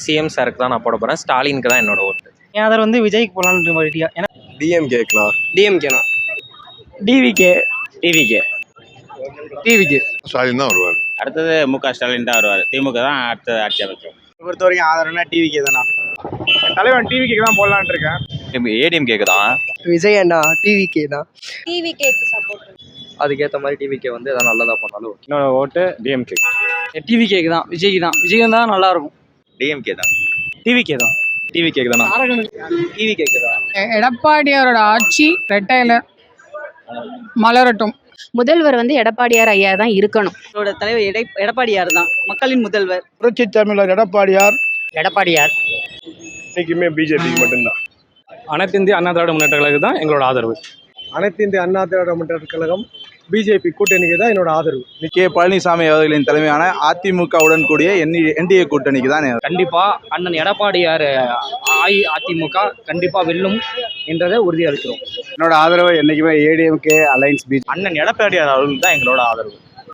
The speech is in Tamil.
சிஎம் சாருக்கு தான் நான் போட போகிறேன். ஸ்டாலினுக்கு தான் என்னோட ஓட்டு. என் ஆதரவு வந்து விஜய்க்கு போகலான்னு ஐடியா. ஏன்னா டிஎம்கேக்குண்ணா. டிஎம்கேனா, டிவிகே டிவிக்கு டிவிகே ஸ்டாலின் தான் வருவார். அடுத்தது முக ஸ்டாலின் தான் வருவார். திமுக தான் அடுத்தது ஆட்சி அமைக்கும். பொறுத்த வரைக்கும் ஆதரவுனா டிவிகே தானா. தலைவன் டிவிகே தான் போடலான்னு இருக்கேன். ஏடிஎம்கேக்கு தான். விஜய் அண்ணா டிவிகே தான். டிவிகேக்கு சப்போர்ட். அதுக்கேற்ற மாதிரி டிவிக்கே வந்து எதாவது நல்லதாக பண்ணாலும் ஓகே. என்னோட ஓட்டு டிஎம்கே. டிவிகேக்கு தான், விஜய்க்கு தான். விஜய் தான் நல்லா இருக்கும். டிஎம்கே தான். டிவிகே தான். டிவிகேக்கு தானா? டிவிகேக்கு தான். எடப்பாடியாரோட ஆட்சி ரெட்டையில மலரட்டும். முதல்வர் வந்து எடப்பாடியார் ஐயா தான் இருக்கணும். அவரோட தலைவர் எடப்பாடியார் தான், மக்களின் முதல்வர். புரட்சி தமிழர் எடப்பாடியார். எடப்பாடியார். இன்னைக்குமே பிஜேபிக்கு மட்டும்தான். அனைத்து இந்திய அண்ணா திராவிட முன்னேற்ற கழகம் தான் எங்களோட ஆதரவு. அனைத்து இந்திய அண்ணா திராவிட முன்னேற்ற கழகம் பிஜேபி கூட்டணிக்கு தான் என்னோட ஆதரவு. கே பழனிசாமி அவர்களின் தலைமையான அதிமுகவுடன் கூடிய என்டிஏ கூட்டணிக்கு தான். கண்டிப்பா அண்ணன் எடப்பாடியார் அதிமுக கண்டிப்பா வெல்லும் என்றதை உறுதியளிக்கிறோம். என்னோட ஆதரவு என்னைக்குமே ஏடிஎம்கே அலைன்ஸ் அண்ணன் எடப்பாடியார் அவர்களுக்கு தான் எங்களோட ஆதரவு.